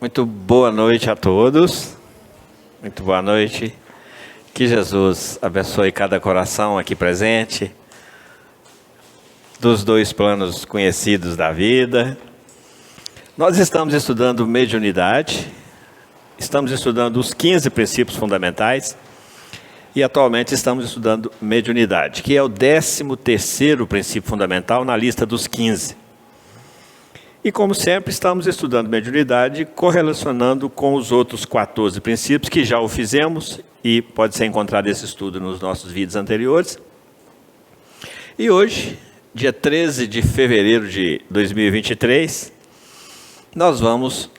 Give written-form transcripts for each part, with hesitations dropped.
Muito boa noite a todos. Muito boa noite. Que Jesus abençoe cada coração aqui presente, dos dois planos conhecidos da vida. Nós estamos estudando mediunidade, estamos estudando os 15 princípios fundamentais e atualmente estamos estudando mediunidade, que é o 13º princípio fundamental na lista dos 15. E como sempre, estamos estudando mediunidade, correlacionando com os outros 14 princípios, que já o fizemos, e pode ser encontrado esse estudo nos nossos vídeos anteriores. E hoje, dia 13 de fevereiro de 2023, nós vamos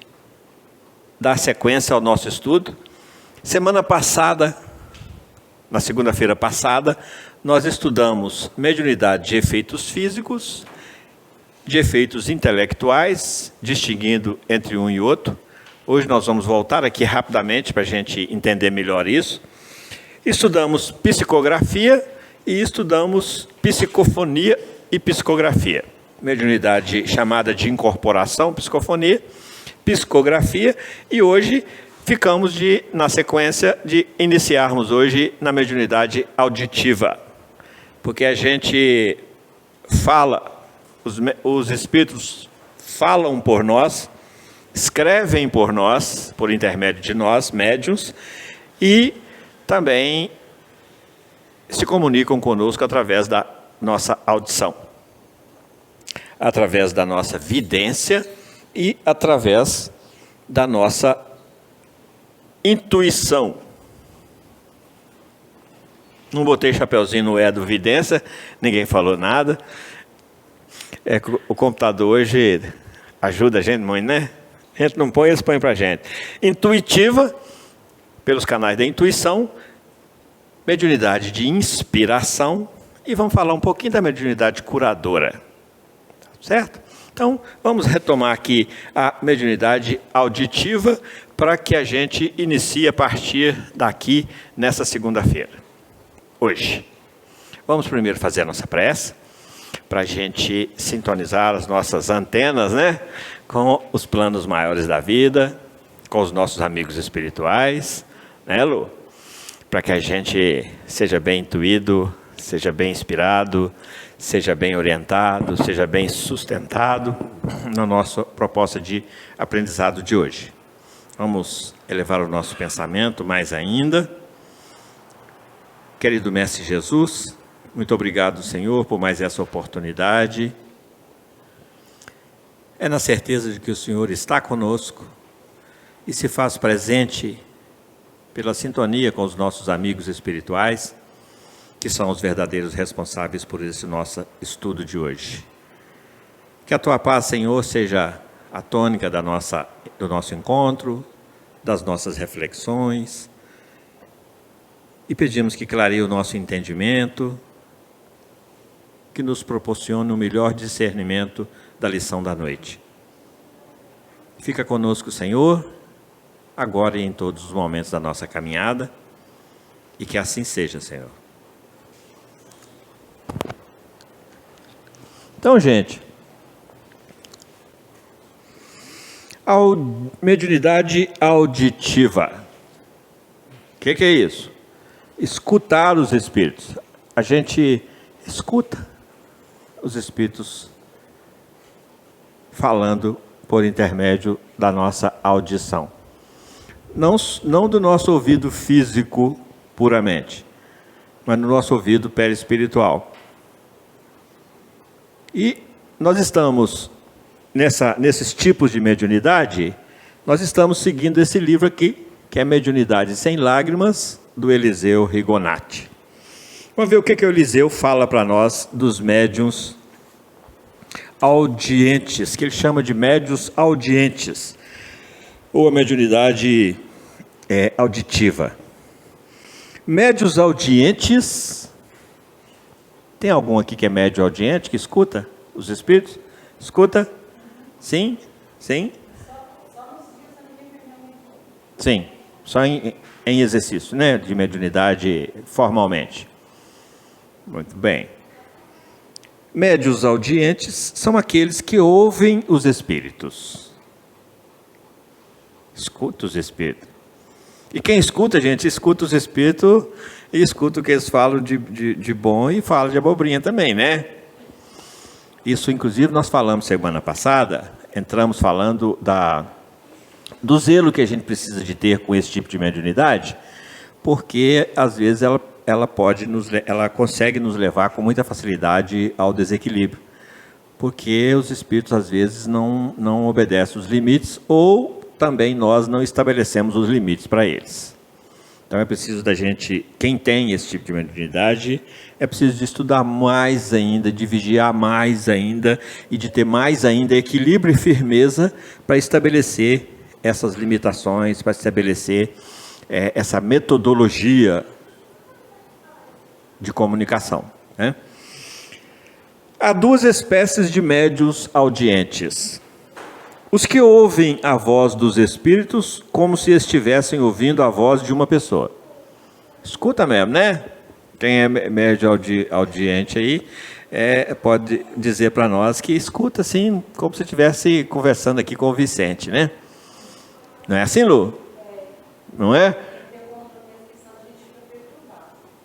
dar sequência ao nosso estudo. Semana passada, na segunda-feira passada, nós estudamos mediunidade de efeitos físicos, de efeitos intelectuais, distinguindo entre um e outro. Hoje nós vamos voltar aqui rapidamente para a gente entender melhor isso. Estudamos psicografia e estudamos psicofonia e psicografia. Mediunidade chamada de incorporação, psicofonia, psicografia, e hoje ficamos na sequência de iniciarmos hoje na mediunidade auditiva. Porque a gente fala, os espíritos falam por nós, escrevem por nós, por intermédio de nós, médiuns, e também se comunicam conosco através da nossa audição, através da nossa vidência e através da nossa intuição. Não botei chapeuzinho no do vidência, ninguém falou nada. O computador hoje ajuda a gente muito, né? A gente não põe, eles põem para a gente. Intuitiva, pelos canais da intuição, mediunidade de inspiração, e vamos falar um pouquinho da mediunidade curadora. Certo? Então, vamos retomar aqui a mediunidade auditiva para que a gente inicie a partir daqui, nessa segunda-feira, hoje. Vamos primeiro fazer a nossa prece, para a gente sintonizar as nossas antenas, né, com os planos maiores da vida, com os nossos amigos espirituais, né, Lu? Para que a gente seja bem intuído, seja bem inspirado, seja bem orientado, seja bem sustentado na nossa proposta de aprendizado de hoje. Vamos elevar o nosso pensamento mais ainda. Querido Mestre Jesus, muito obrigado, Senhor, por mais essa oportunidade. É na certeza de que o Senhor está conosco e se faz presente pela sintonia com os nossos amigos espirituais, que são os verdadeiros responsáveis por esse nosso estudo de hoje. Que a Tua paz, Senhor, seja a tônica do nosso encontro, das nossas reflexões, e pedimos que clareie o nosso entendimento, que nos proporcione o melhor discernimento da lição da noite. Fica conosco, Senhor, agora e em todos os momentos da nossa caminhada, e que assim seja, Senhor. Então, gente, mediunidade auditiva. O que é isso? Escutar os espíritos. A gente escuta os espíritos falando por intermédio da nossa audição. Não do nosso ouvido físico puramente, mas no nosso ouvido perispiritual. E nós estamos, nesses tipos de mediunidade, nós estamos seguindo esse livro aqui, que é Mediunidade Sem Lágrimas, do Eliseu Rigonati. Vamos ver o que o Eliseu fala para nós dos médiuns audientes, que ele chama de médiuns audientes, ou a mediunidade auditiva. Médiuns audientes, tem algum aqui que é médium audiente, que escuta os espíritos? Escuta? Sim? Sim? Sim, só em exercício, né, de mediunidade formalmente. Muito bem. Médiuns audientes são aqueles que ouvem os espíritos. Escuta os espíritos. E quem escuta, gente, escuta os espíritos e escuta o que eles falam de bom e fala de abobrinha também, né? Isso, inclusive, nós falamos semana passada, entramos falando do zelo que a gente precisa de ter com esse tipo de mediunidade, porque, às vezes, ela consegue nos levar com muita facilidade ao desequilíbrio, porque os espíritos, às vezes, não obedecem os limites, ou também nós não estabelecemos os limites para eles. Então é preciso da gente, quem tem esse tipo de mediunidade, é preciso de estudar mais ainda, de vigiar mais ainda e de ter mais ainda equilíbrio e firmeza para estabelecer essas limitações, para estabelecer essa metodologia de comunicação, né? Há duas espécies de médiuns audientes. Os que ouvem a voz dos espíritos como se estivessem ouvindo a voz de uma pessoa. Escuta mesmo, né? Quem é médium audiente aí, pode dizer para nós que escuta assim, como se estivesse conversando aqui com o Vicente, né? Não é assim, Lu? Não é?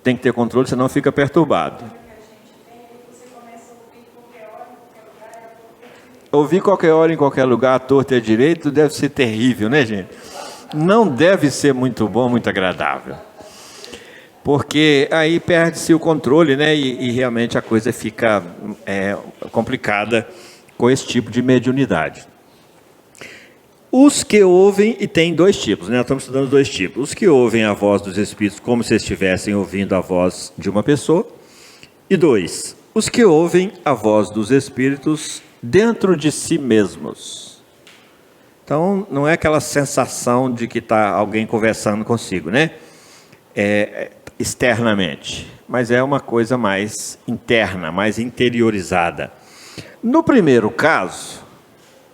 Tem que ter controle, senão fica perturbado. Ouvir qualquer hora, em qualquer lugar, à torta e à direito, deve ser terrível, né, gente? Não deve ser muito bom, muito agradável. Porque aí perde-se o controle, né? E realmente a coisa fica complicada com esse tipo de mediunidade. Os que ouvem, e tem dois tipos, né? Nós estamos estudando dois tipos. Os que ouvem a voz dos espíritos como se estivessem ouvindo a voz de uma pessoa. E dois, os que ouvem a voz dos espíritos dentro de si mesmos. Então, não é aquela sensação de que está alguém conversando consigo, né? Externamente, mas é uma coisa mais interna, mais interiorizada. No primeiro caso,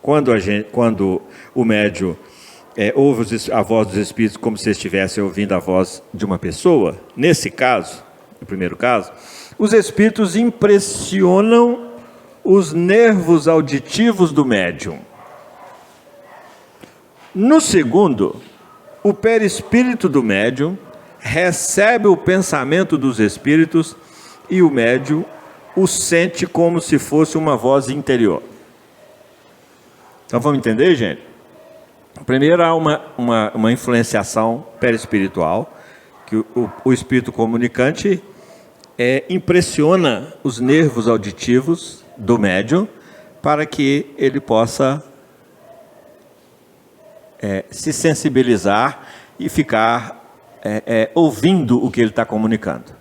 quando o médium ouve a voz dos espíritos como se estivesse ouvindo a voz de uma pessoa, nesse caso, no primeiro caso, os espíritos impressionam os nervos auditivos do médium. No segundo, o perispírito do médium recebe o pensamento dos espíritos e o médium o sente como se fosse uma voz interior. Então vamos entender, gente? Primeiro há uma influenciação perispiritual, que o espírito comunicante impressiona os nervos auditivos do médium para que ele possa se sensibilizar e ficar ouvindo o que ele está comunicando,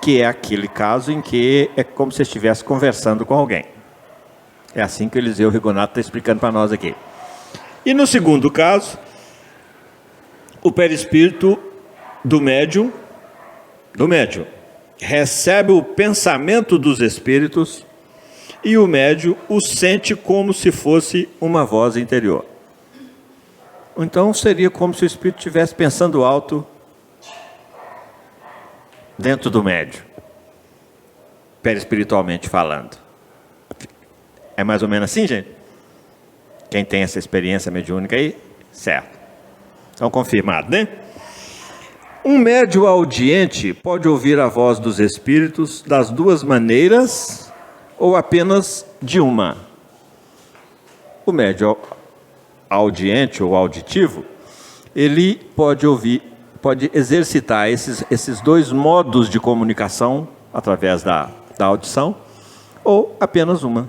que é aquele caso em que é como se estivesse conversando com alguém. É assim que o Eliseu Rigonato está explicando para nós aqui. E no segundo caso, o perispírito do médium recebe o pensamento dos espíritos e o médium o sente como se fosse uma voz interior. Então seria como se o espírito estivesse pensando alto dentro do médium, perispiritualmente falando. É mais ou menos assim, gente? Quem tem essa experiência mediúnica aí, certo. Então confirmado, né? Um médium audiente pode ouvir a voz dos espíritos das duas maneiras ou apenas de uma. O médium audiente ou auditivo, ele pode exercitar esses dois modos de comunicação através da audição ou apenas uma.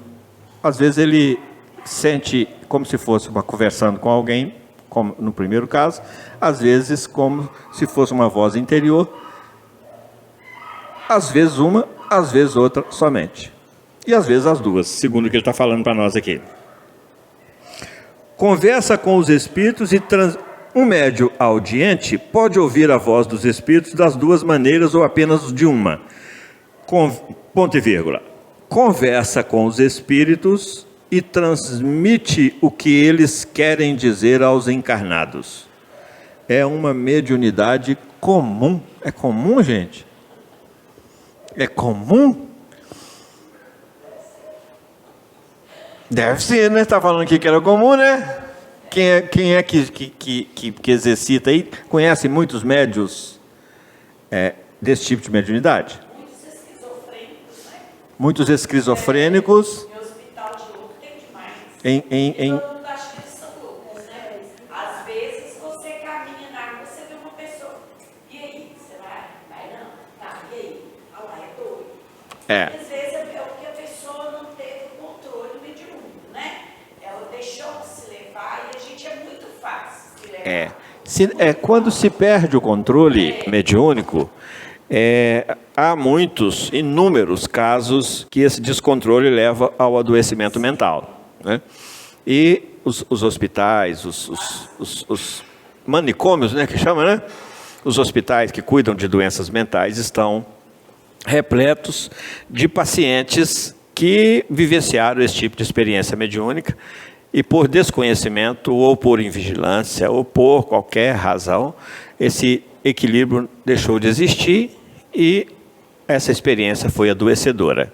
Às vezes ele sente como se fosse conversando com alguém, como no primeiro caso, às vezes como se fosse uma voz interior, às vezes uma, às vezes outra somente. E às vezes as duas, segundo o que ele está falando para nós aqui. Conversa com os espíritos e um médium audiente pode ouvir a voz dos espíritos das duas maneiras ou apenas de uma. Ponto e vírgula. Conversa com os espíritos e transmite o que eles querem dizer aos encarnados. É uma mediunidade comum. É comum, gente? É comum? Deve ser, né? Está falando aqui que era comum, né? Quem é que exercita aí? Conhece muitos médios desse tipo de mediunidade? Muitos esquizofrênicos, né? Muitos esquizofrênicos. Em hospital de louco tem demais. Em Todo mundo acha que eles são loucos, né? Às vezes você caminha na rua, você vê uma pessoa. E aí? Você vai? Vai não? Tá, e aí? Ah lá, é doido. Às vezes é porque a pessoa não teve o controle mediúnico, né? Ela deixou de se levar e a gente é muito fácil se levar. Quando se perde o controle mediúnico, há inúmeros casos que esse descontrole leva ao adoecimento mental, né? E os hospitais, os manicômios, né, que chama, né? Os hospitais que cuidam de doenças mentais estão repletos de pacientes que vivenciaram esse tipo de experiência mediúnica e por desconhecimento ou por invigilância ou por qualquer razão, esse equilíbrio deixou de existir e essa experiência foi adoecedora.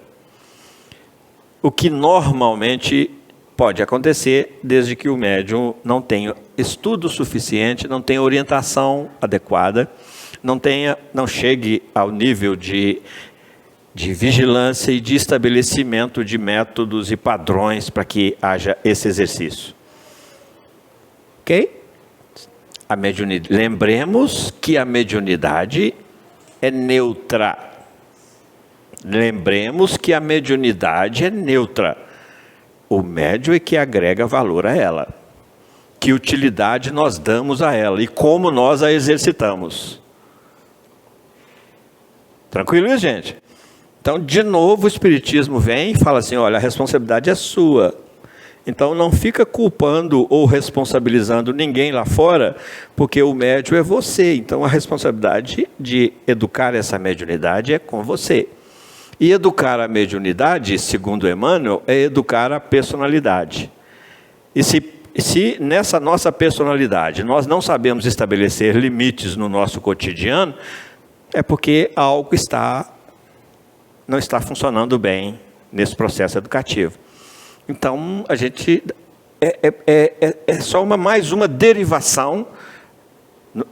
O que normalmente pode acontecer desde que o médium não tenha estudo suficiente, não tenha orientação adequada, não chegue ao nível de vigilância e de estabelecimento de métodos e padrões para que haja esse exercício. Ok? Lembremos que a mediunidade é neutra. Lembremos que a mediunidade é neutra. O médium é que agrega valor a ela. Que utilidade nós damos a ela e como nós a exercitamos. Tranquilo, isso, gente? Então, de novo, o Espiritismo vem e fala assim, olha, a responsabilidade é sua. Então, não fica culpando ou responsabilizando ninguém lá fora, porque o médium é você. Então, a responsabilidade de educar essa mediunidade é com você. E educar a mediunidade, segundo Emmanuel, é educar a personalidade. E se nessa nossa personalidade nós não sabemos estabelecer limites no nosso cotidiano, é porque algo não está funcionando bem nesse processo educativo. Então, a gente é só mais uma derivação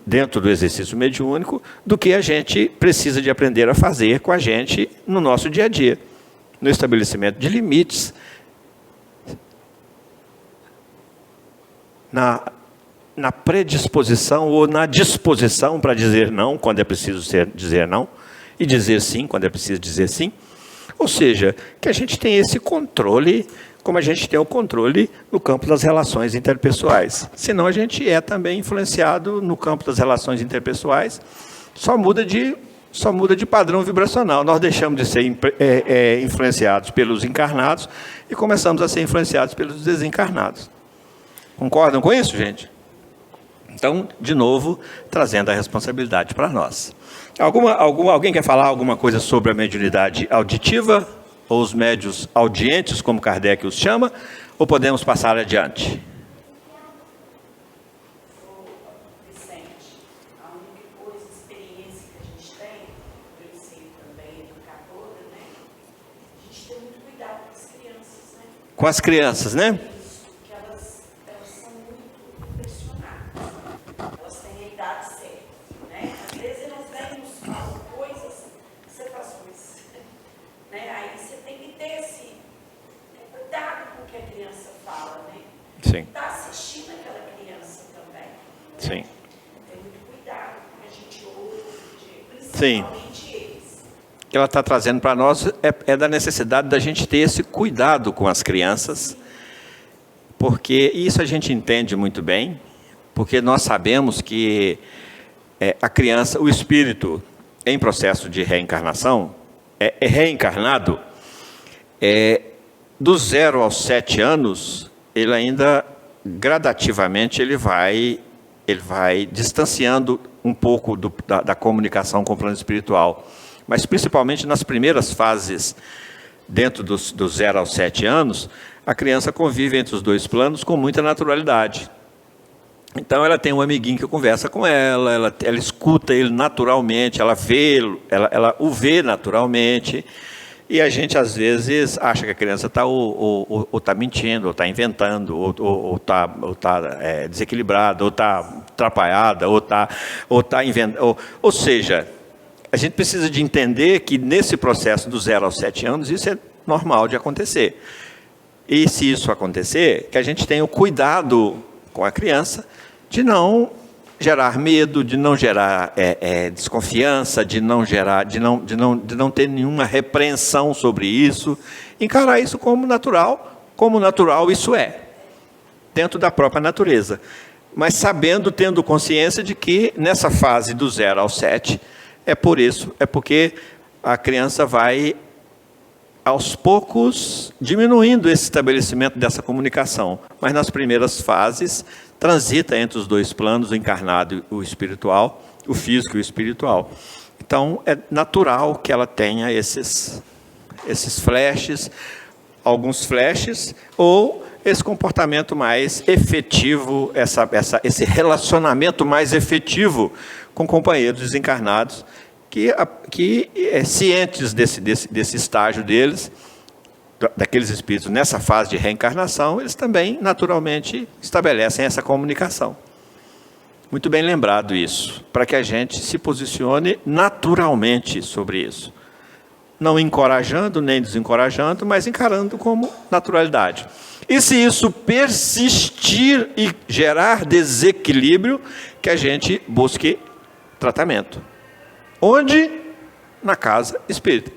dentro do exercício mediúnico do que a gente precisa de aprender a fazer com a gente no nosso dia a dia, no estabelecimento de limites, na predisposição ou na disposição para dizer não quando é preciso dizer não e dizer sim quando é preciso dizer sim. Ou seja, que a gente tem esse controle, como a gente tem o controle no campo das relações interpessoais. Senão a gente é também influenciado no campo das relações interpessoais, só muda de padrão vibracional. Nós deixamos de ser influenciados pelos encarnados e começamos a ser influenciados pelos desencarnados. Concordam com isso, gente? Então, de novo, trazendo a responsabilidade para nós. Alguém quer falar alguma coisa sobre a mediunidade auditiva? Ou os médios audientes, como Kardec os chama? Ou podemos passar adiante? Vicente, a única experiência que a gente tem, eu sei também educadora, né? A gente tem muito cuidado com as crianças, né? Com as crianças, né? Porque elas são muito impressionadas. Elas têm a idade certa, né? Às vezes elas vêm nos falam coisas que você faz coisas, né? Aí você tem que ter esse cuidado com o que a criança fala, né? Sim. Está assistindo aquela criança também. Né? Sim. Tem muito cuidado com o que a gente ouve, Sim. principalmente eles. O que ela está trazendo para nós é da necessidade da gente ter esse cuidado com as crianças, porque isso a gente entende muito bem, porque nós sabemos que a criança, o espírito em processo de reencarnação, é reencarnado dos 0 aos 7 anos, ele ainda gradativamente ele vai distanciando um pouco da comunicação com o plano espiritual. Mas principalmente nas primeiras fases, dentro dos 0 aos 7 anos, a criança convive entre os dois planos com muita naturalidade. Então ela tem um amiguinho que conversa com ela escuta ele naturalmente, ela o vê naturalmente, E a gente, às vezes, acha que a criança está ou tá mentindo, ou está inventando, ou está desequilibrada, ou está atrapalhada, ou está inventando. Ou seja, a gente precisa de entender que nesse processo dos 0 aos 7 anos, isso é normal de acontecer. E se isso acontecer, que a gente tenha o cuidado com a criança de não gerar medo, de não gerar desconfiança, de não ter nenhuma repreensão sobre isso, encarar isso como natural isso é, dentro da própria natureza. Mas sabendo, tendo consciência de que nessa fase do 0 ao 7, é porque a criança vai, aos poucos, diminuindo esse estabelecimento dessa comunicação. Mas nas primeiras fases, transita entre os dois planos, o encarnado e o espiritual, o físico e o espiritual. Então, é natural que ela tenha esses flashes, alguns flashes, ou esse comportamento mais efetivo, esse relacionamento mais efetivo com companheiros desencarnados, que cientes desse estágio deles, daqueles espíritos nessa fase de reencarnação, eles também naturalmente estabelecem essa comunicação. Muito bem lembrado isso, para que a gente se posicione naturalmente sobre isso. Não encorajando nem desencorajando, mas encarando como naturalidade. E se isso persistir e gerar desequilíbrio, que a gente busque tratamento. Onde? Na casa espírita,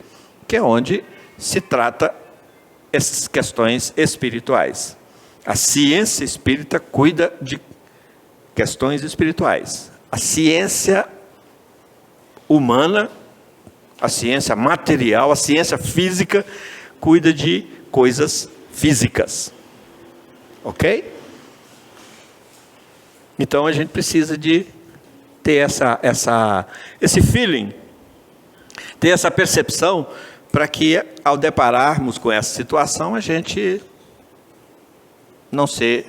que é onde se trata essas questões espirituais. A ciência espírita cuida de questões espirituais. A ciência humana, a ciência material, a ciência física, cuida de coisas físicas. Ok? Então a gente precisa de ter esse feeling, ter essa percepção, para que, ao depararmos com essa situação, a gente não ser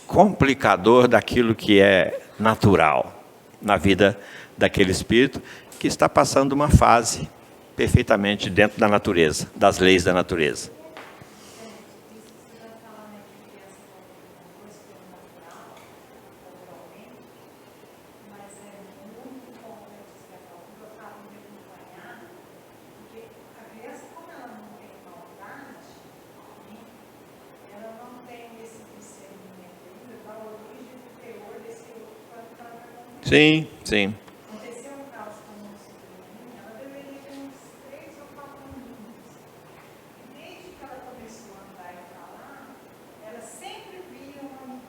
complicador daquilo que é natural na vida daquele espírito que está passando uma fase perfeitamente dentro da natureza, das leis da natureza. Sim, sim. Aconteceu um caso com uma sobrinha, ela deveria ter uns 3 ou 4 anos. E desde que ela começou a andar e falar, ela sempre via um amiguinho.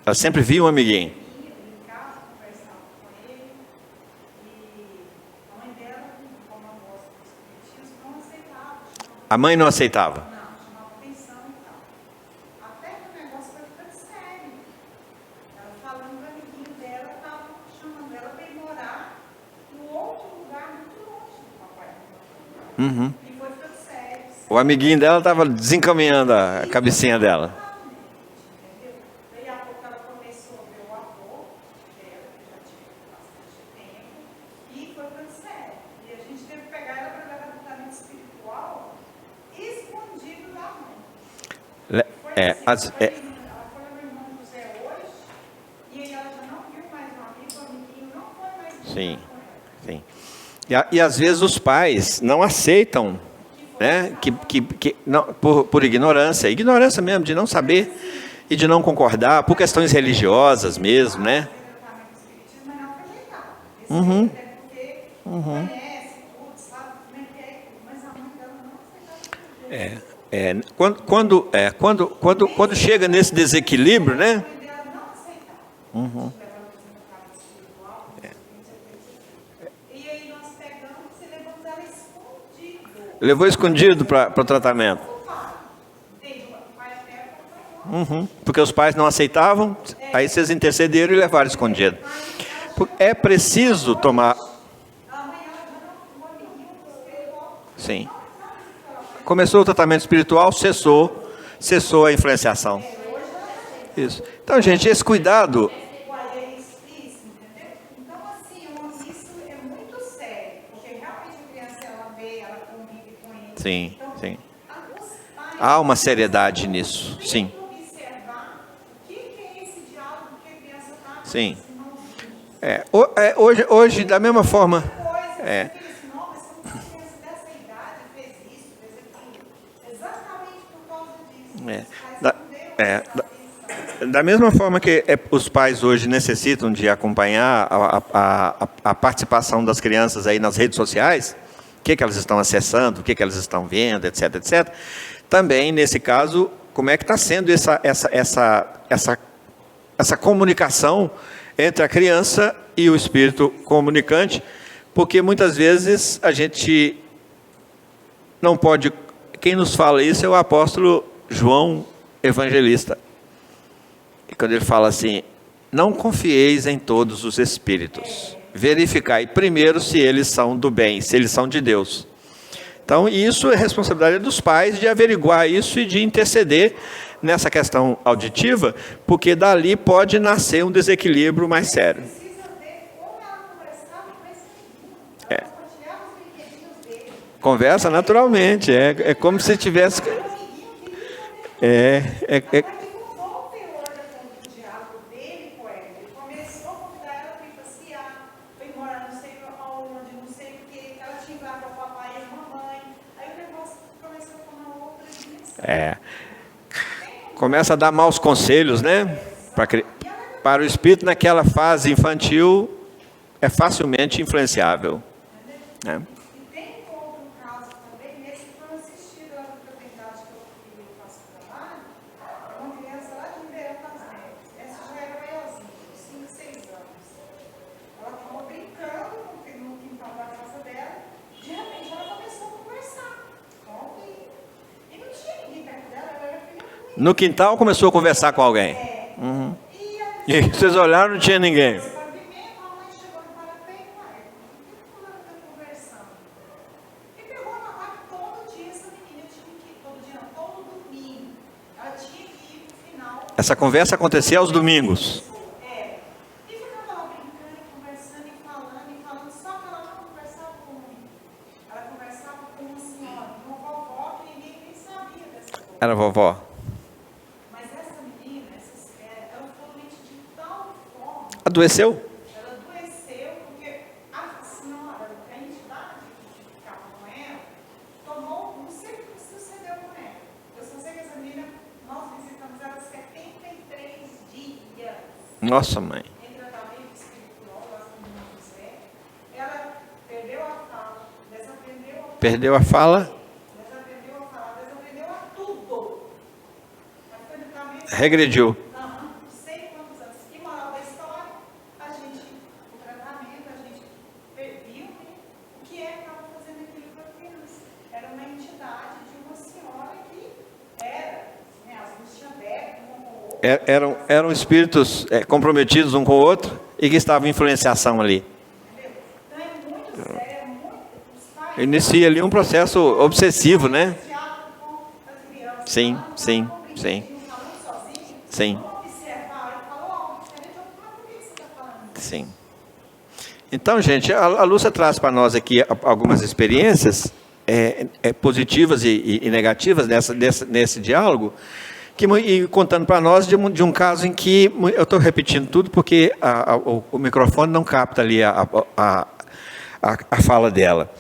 Ela sempre via um amiguinho. Brincava, conversava com ele. E a mãe dela, como a voz dos espiritismos, não aceitava. A mãe não aceitava? Não, chamava atenção e tal. Até que o negócio foi ficando sério. Ela falando com o amiguinho dela, estava chamando ela para ir morar em outro lugar muito longe do papai. Uhum. E foi ficando sério. O amiguinho dela estava desencaminhando a cabecinha dela. Entendeu? Daí a pouco ela começou a ver o avô dela, que já tinha bastante tempo, e foi ficando sério. E a gente teve que pegar ela para levar no tratamento espiritual escondido da mãe. Ela foi no irmão José hoje, e aí ela já não viu mais um amigo, o amiguinho não foi mais Sim, com ela. sim. E às vezes os pais não aceitam, né, não, por ignorância mesmo, de não saber e de não concordar, por questões religiosas mesmo, né? Mas não acreditava. Até porque conhece tudo, sabe como é que é, mas a mãe dela não aceitava. Quando chega nesse desequilíbrio, né? A mãe dela não aceitava. E aí nós pegamos e levamos ela escondido. Levou escondido para o tratamento. Desde o pai até acompanhou. Porque os pais não aceitavam, aí vocês intercederam e levaram escondido. É preciso tomar... Sim. Começou o tratamento espiritual, cessou a influenciação. Isso. Então, gente, esse cuidado... Isso, entendeu? Então, assim, isso é muito sério, porque realmente a criança, ela vê, ela sim, sim. Há uma seriedade nisso, sim. Sim. Hoje, da mesma forma... Da mesma forma que os pais hoje necessitam de acompanhar a participação das crianças aí nas redes sociais, o que elas estão acessando, o que elas estão vendo, etc, etc. Também, nesse caso, como é que está sendo essa comunicação entre a criança e o espírito comunicante, porque muitas vezes a gente não pode... Quem nos fala isso é o apóstolo João Evangelista. E quando ele fala assim, não confieis em todos os espíritos, verificai primeiro se eles são do bem, se eles são de Deus. Então, isso é responsabilidade dos pais de averiguar isso e de interceder nessa questão auditiva, porque dali pode nascer um desequilíbrio mais sério. Conversa naturalmente, é como se tivesse... Começa a dar maus conselhos, né? Para o espírito, naquela fase infantil, é facilmente influenciável. Né? E tem outro caso também, nesse que eu assisti da propriedade que eu faço trabalho, é uma criança lá de Ribeirão das Neves. Essa já era maiorzinha, 5, 6 anos. Ela estava brincando no quintal da casa dela, de repente ela começou a conversar com alguém. E não tinha ninguém perto dela, ela era filha do... No quintal começou a conversar com alguém. Uhum. E vocês olharam, não tinha ninguém. Essa conversa acontecia aos domingos. E ficava lá brincando, conversando e falando, só que ela não conversava com muito. Ela conversava com uma senhora, uma vovó, que ninguém nem sabia dessa vovó. Era vovó. Mas essa menina, ela ficou doente de tal forma. Adoeceu? Ela adoeceu porque a senhora, a entidade que ficava com ela, tomou, não sei o que sucedeu com ela. Eu só sei que essa menina, nós visitamos ela 73 dias. Nossa, mãe. Em tratamento espiritual, ela perdeu a fala, desaprendeu a Perdeu a fala? desaprendeu a tudo. Regrediu. Não sei quantos anos. E moral da história, o tratamento, a gente viu o que estava fazendo aquilo para a criança. Era uma entidade de uma senhora que era, as luzes tinham aberto, uma com o outro. Eram espíritos comprometidos um com o outro e que estavam em influenciação ali. Então é muito sério, é muito. Os pais Inicia ali um processo obsessivo, né? teatro com as crianças. Sim, sim, sim. Falando sozinho. Sim, Observar e falar, diferente, mas por que você está falando isso? sim. Então, gente, a Lúcia traz para nós aqui algumas experiências positivas e negativas nesse diálogo, e contando para nós de um caso em que, eu estou repetindo tudo porque o microfone não capta ali a fala dela.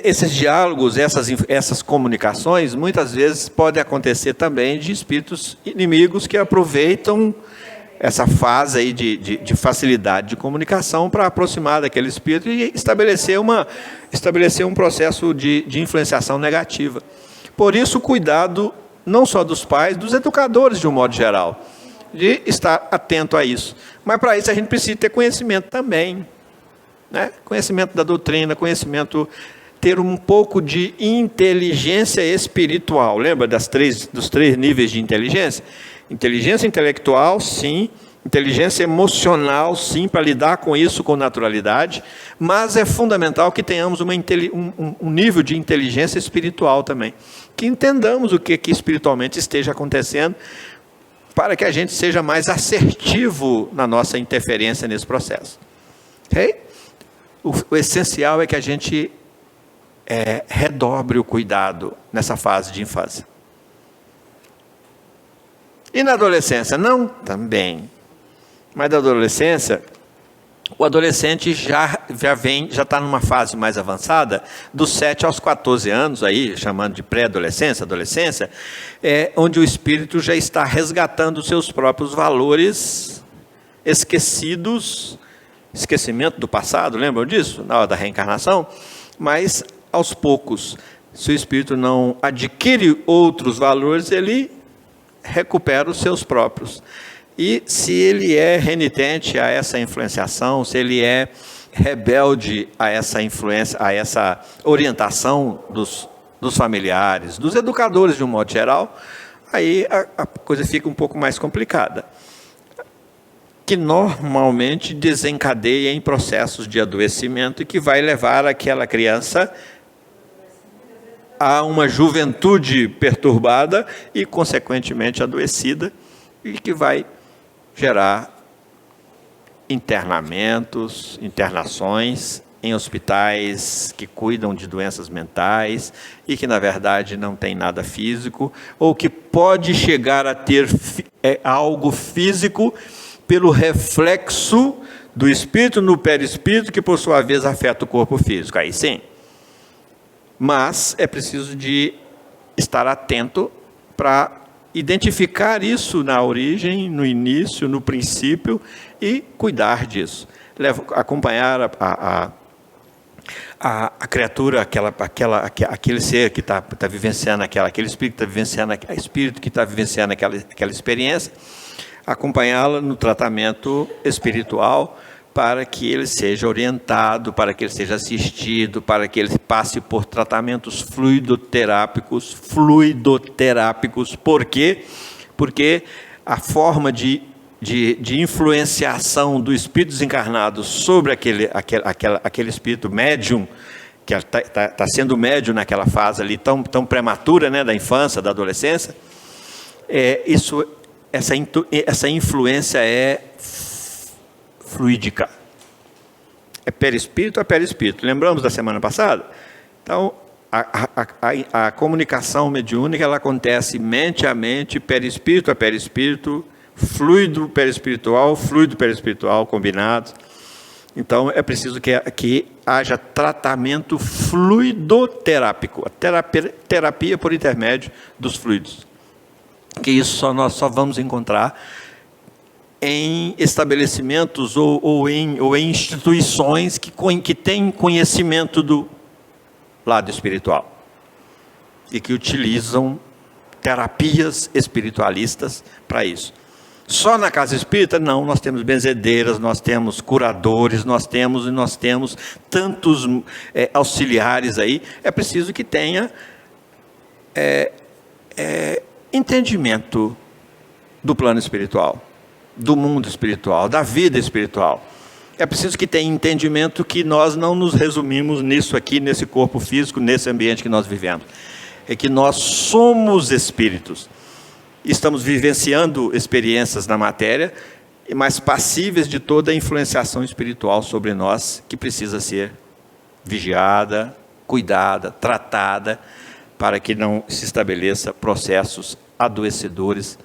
Esses diálogos, essas comunicações, muitas vezes podem acontecer também de espíritos inimigos que aproveitam essa fase aí de facilidade de comunicação para aproximar daquele espírito e estabelecer um processo de influenciação negativa. Por isso, cuidado não só dos pais, dos educadores de um modo geral, de estar atento a isso. Mas para isso a gente precisa ter conhecimento também, né? Conhecimento da doutrina, ter um pouco de inteligência espiritual. Lembra dos três níveis de inteligência? Inteligência intelectual, sim. Inteligência emocional, sim, para lidar com isso com naturalidade. Mas é fundamental que tenhamos um nível de inteligência espiritual também. Que entendamos o que espiritualmente esteja acontecendo, para que a gente seja mais assertivo na nossa interferência nesse processo. Ok? o essencial é que a gente redobre o cuidado nessa fase de infância. E na adolescência? Não? Também. Mas na adolescência, o adolescente já está numa fase mais avançada, dos 7 aos 14 anos, aí, chamando de pré-adolescência, adolescência, onde o espírito já está resgatando os seus próprios valores esquecidos, esquecimento do passado, lembram disso? Na hora da reencarnação? Mas, aos poucos, se o espírito não adquire outros valores, ele recupera os seus próprios. E se ele é renitente a essa influenciação, se ele é rebelde a essa influência, a essa orientação dos familiares, dos educadores de um modo geral, aí a coisa fica um pouco mais complicada. Que normalmente desencadeia em processos de adoecimento e que vai levar aquela criança a uma juventude perturbada e, consequentemente, adoecida, e que vai gerar internações em hospitais que cuidam de doenças mentais e que, na verdade, não tem nada físico, ou que pode chegar a ter algo físico pelo reflexo do espírito no perispírito, que, por sua vez, afeta o corpo físico. Aí sim. Mas é preciso de estar atento para identificar isso na origem, no início, no princípio, e cuidar disso. Acompanhar a criatura, aquele ser que está vivenciando aquele espírito que está vivenciando aquela experiência, acompanhá-la no tratamento espiritual, para que ele seja orientado, para que ele seja assistido, para que ele passe por tratamentos fluidoterápicos. Por quê? Porque a forma de influenciação do espírito desencarnado sobre aquele espírito médium, que está sendo médium naquela fase ali tão prematura, né, da infância, da adolescência, essa influência é fluídica. É perispírito a perispírito. Lembramos da semana passada? Então, a comunicação mediúnica, ela acontece mente a mente, perispírito a perispírito, fluido perispiritual combinados. Então, é preciso que haja tratamento fluidoterápico, a terapia por intermédio dos fluidos. Que isso nós só vamos encontrar em estabelecimentos ou em instituições que têm conhecimento do lado espiritual e que utilizam terapias espiritualistas para isso. Só na casa espírita? Não, nós temos benzedeiras, nós temos curadores, nós temos tantos auxiliares aí. É preciso que tenha entendimento do plano espiritual, do mundo espiritual, da vida espiritual. É preciso que tenha entendimento que nós não nos resumimos nisso aqui, nesse corpo físico, nesse ambiente que nós vivemos. É que nós somos espíritos. Estamos vivenciando experiências na matéria, mas passíveis de toda a influenciação espiritual sobre nós, que precisa ser vigiada, cuidada, tratada, para que não se estabeleça processos adoecedores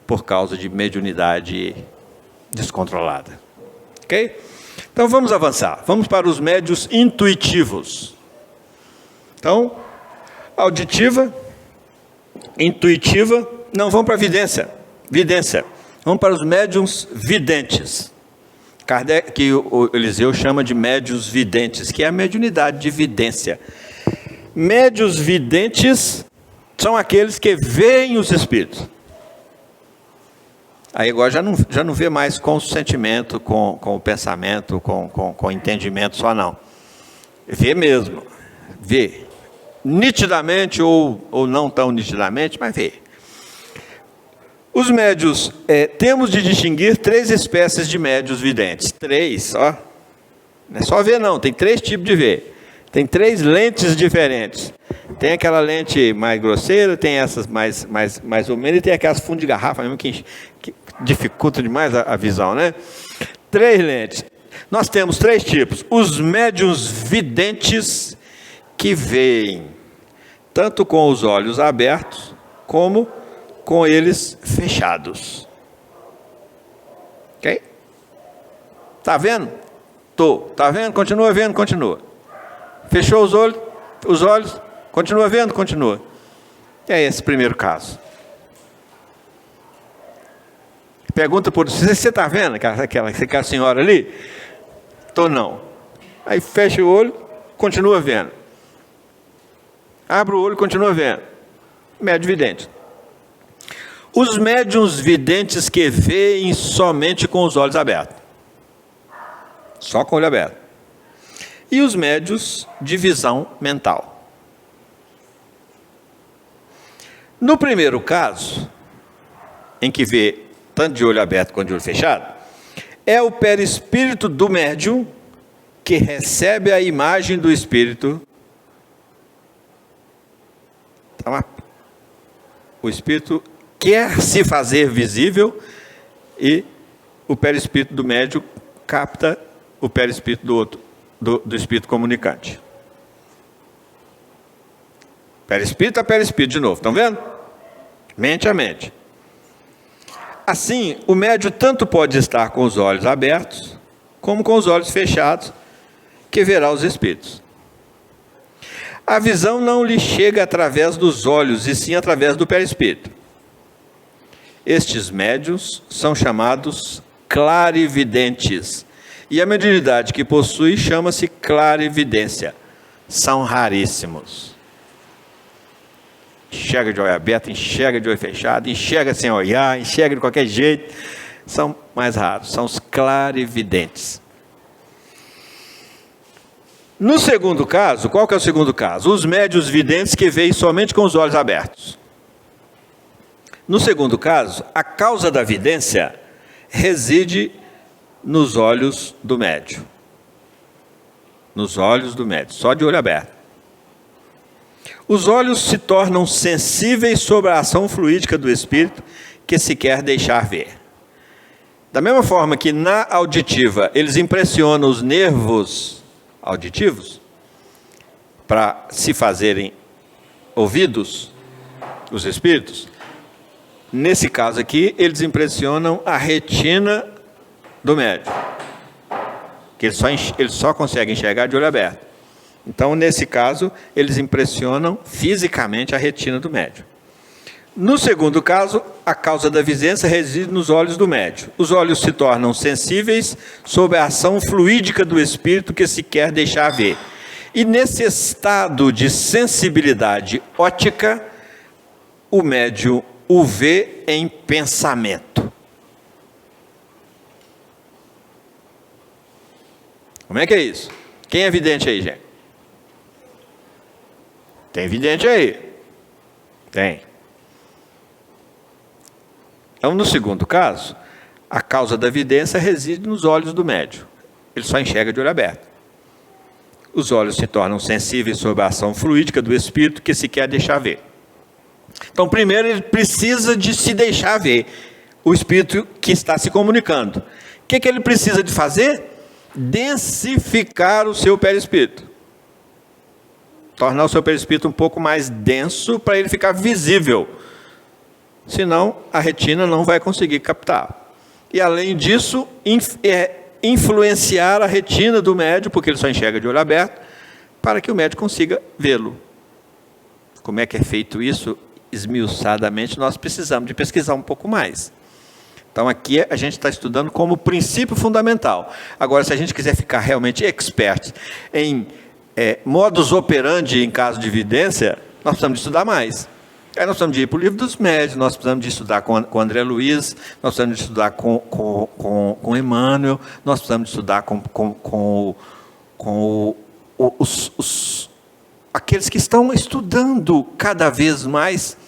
por causa de mediunidade descontrolada. Ok? Então vamos avançar. Vamos para os médios intuitivos. Então, auditiva, intuitiva, não vão para a vidência. Vamos para os médiums videntes. Kardec, que o Eliseu chama de médios videntes, que é a mediunidade de vidência. Médios videntes são aqueles que veem os espíritos. Aí agora já não vê mais com o sentimento, com o pensamento, com o entendimento só não. Vê mesmo. Vê. Nitidamente ou não tão nitidamente, mas vê. Os médios, temos de distinguir 3 espécies de médios videntes. 3, ó. Não é só ver não, tem 3 tipos de ver. Tem 3 lentes diferentes. Tem aquela lente mais grosseira, tem essas mais ou menos, e tem aquelas fundos de garrafa mesmo que dificultam demais a visão, né? 3 lentes. Nós temos 3 tipos. Os médiuns videntes, que veem tanto com os olhos abertos, como com eles fechados. Ok? Está vendo? Estou. Está vendo? Continua vendo, continua. Fechou os olhos, continua vendo, continua. É esse primeiro caso. Pergunta por você está vendo aquela senhora ali? Estou não. Aí fecha o olho, continua vendo. Abre o olho, continua vendo. Médio vidente. Os médiuns videntes que veem somente com os olhos abertos. Só com o olho aberto. E os médiuns de visão mental. No primeiro caso, em que vê tanto de olho aberto quanto de olho fechado, é o perispírito do médium que recebe a imagem do espírito. Então, o espírito quer se fazer visível e o perispírito do médium capta o perispírito do espírito comunicante. Perispírito a perispírito de novo, estão vendo? Mente a mente. Assim, o médium tanto pode estar com os olhos abertos, como com os olhos fechados, que verá os espíritos. A visão não lhe chega através dos olhos, e sim através do perispírito. Estes médiuns são chamados clarividentes, e a mediunidade que possui chama-se clarividência. São raríssimos. Enxerga de olho aberto, enxerga de olho fechado, enxerga sem olhar, enxerga de qualquer jeito. São mais raros, são os clarividentes. No segundo caso, qual que é o segundo caso? Os médiuns videntes que veem somente com os olhos abertos. No segundo caso, a causa da vidência reside nos olhos do médium. Nos olhos do médium, só de olho aberto. Os olhos se tornam sensíveis sobre a ação fluídica do espírito que se quer deixar ver. Da mesma forma que na auditiva eles impressionam os nervos auditivos para se fazerem ouvidos, os espíritos, nesse caso aqui eles impressionam a retina do médium, que ele só consegue enxergar de olho aberto. Então, nesse caso, eles impressionam fisicamente a retina do médium. No segundo caso, a causa da vidência reside nos olhos do médium. Os olhos se tornam sensíveis sob a ação fluídica do espírito que se quer deixar ver. E nesse estado de sensibilidade óptica, o médium o vê em pensamento. Como é que é isso? Quem é vidente aí, gente? Tem vidente aí? Tem. Então, no segundo caso, a causa da vidência reside nos olhos do médium. Ele só enxerga de olho aberto. Os olhos se tornam sensíveis sob a ação fluídica do espírito que se quer deixar ver. Então, primeiro ele precisa de se deixar ver o espírito que está se comunicando. O que ele precisa de fazer? Densificar o seu perispírito. Tornar o seu perispírito um pouco mais denso para ele ficar visível. Senão, a retina não vai conseguir captar. E, além disso, influenciar a retina do médium, porque ele só enxerga de olho aberto, para que o médium consiga vê-lo. Como é que é feito isso? Esmiuçadamente, nós precisamos de pesquisar um pouco mais. Então, aqui a gente está estudando como princípio fundamental. Agora, se a gente quiser ficar realmente expert em modus operandi em caso de vidência, nós precisamos de estudar mais. Aí nós precisamos de ir para o livro dos médiuns, nós precisamos de estudar com André Luiz, nós precisamos de estudar com Emmanuel, nós precisamos de estudar com aqueles que estão estudando cada vez mais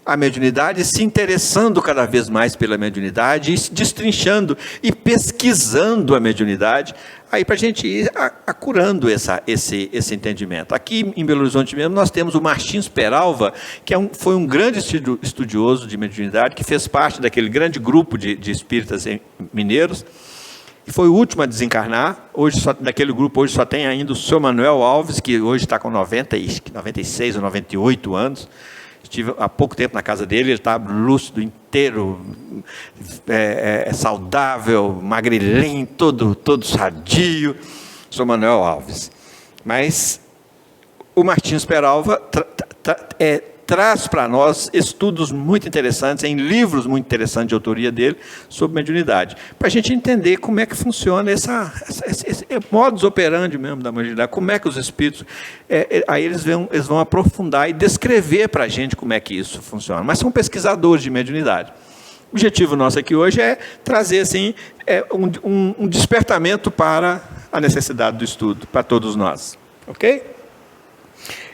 a mediunidade, se interessando cada vez mais pela mediunidade, e destrinchando e pesquisando a mediunidade, aí para a gente ir acurando esse entendimento. Aqui em Belo Horizonte mesmo, nós temos o Martins Peralva, que foi um grande estudioso de mediunidade, que fez parte daquele grande grupo de espíritas mineiros, e foi o último a desencarnar. Hoje, daquele grupo, hoje só tem ainda o Sr. Manuel Alves, que hoje está com 96 ou 98 anos. Estive há pouco tempo na casa dele, ele está lúcido, inteiro, saudável, magrelinho, todo sadio, Sr. Manuel Alves. Mas o Martins Peralva traz para nós estudos muito interessantes, em livros muito interessantes de autoria dele, sobre mediunidade, para a gente entender como é que funciona esse modus operandi mesmo da mediunidade, como é que os espíritos, aí eles vão aprofundar e descrever para a gente como é que isso funciona, mas são pesquisadores de mediunidade. O objetivo nosso aqui hoje é trazer assim, um despertamento para a necessidade do estudo, para todos nós, ok?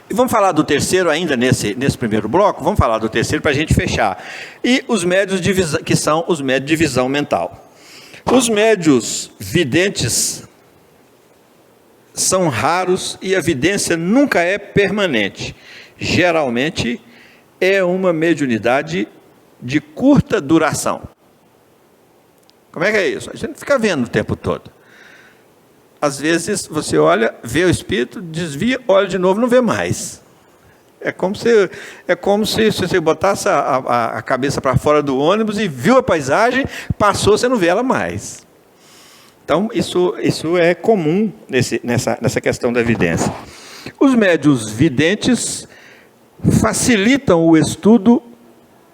E vamos falar do terceiro ainda nesse primeiro bloco, vamos falar do terceiro para a gente fechar. E os médios que são os médios de visão mental. Os médios videntes são raros e a vidência nunca é permanente. Geralmente é uma mediunidade de curta duração. Como é que é isso? A gente fica vendo o tempo todo. Às vezes você olha, vê o espírito, desvia, olha de novo, não vê mais. É como se você botasse a cabeça para fora do ônibus e viu a paisagem, passou, você não vê ela mais. Então, isso é comum nessa questão da evidência. Os médios videntes facilitam o estudo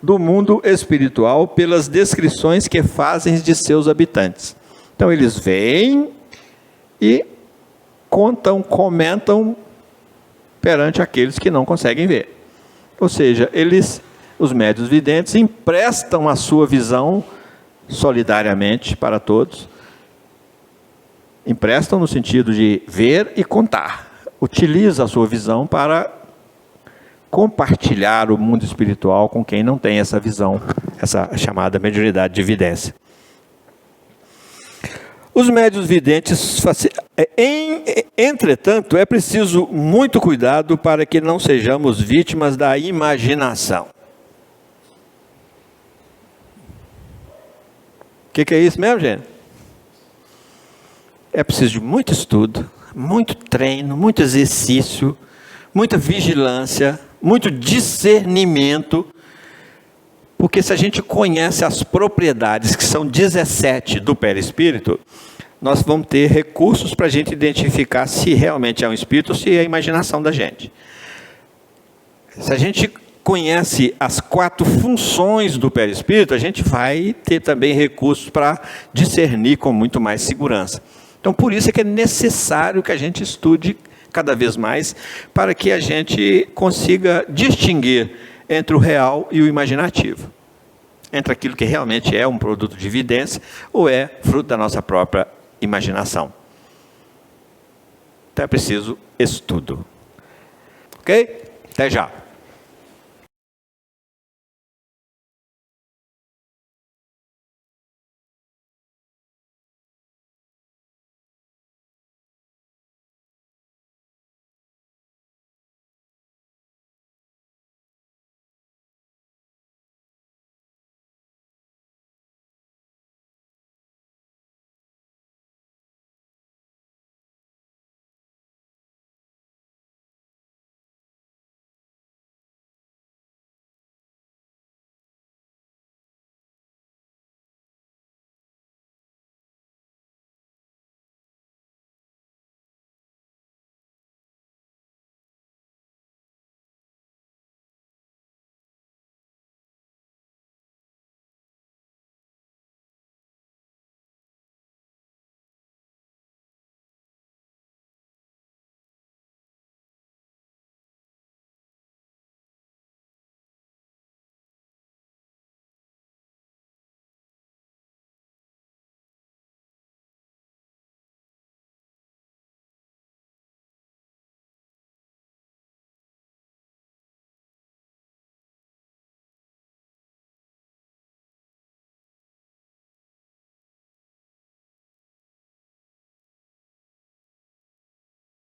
do mundo espiritual pelas descrições que fazem de seus habitantes. Então, eles vêm e comentam perante aqueles que não conseguem ver. Ou seja, os médios videntes emprestam a sua visão solidariamente para todos. Emprestam no sentido de ver e contar. Utiliza a sua visão para compartilhar o mundo espiritual com quem não tem essa visão, essa chamada mediunidade de evidência. Os médios videntes, entretanto, é preciso muito cuidado para que não sejamos vítimas da imaginação. O que é isso mesmo, gente? É preciso de muito estudo, muito treino, muito exercício, muita vigilância, muito discernimento, porque se a gente conhece as propriedades, que são 17 do perispírito, nós vamos ter recursos para a gente identificar se realmente é um espírito ou se é a imaginação da gente. Se a gente conhece as 4 funções do perispírito, a gente vai ter também recursos para discernir com muito mais segurança. Então, por isso é que é necessário que a gente estude cada vez mais, para que a gente consiga distinguir entre o real e o imaginativo, entre aquilo que realmente é um produto de evidência ou é fruto da nossa própria imaginação. Então é preciso estudo. Ok? Até já.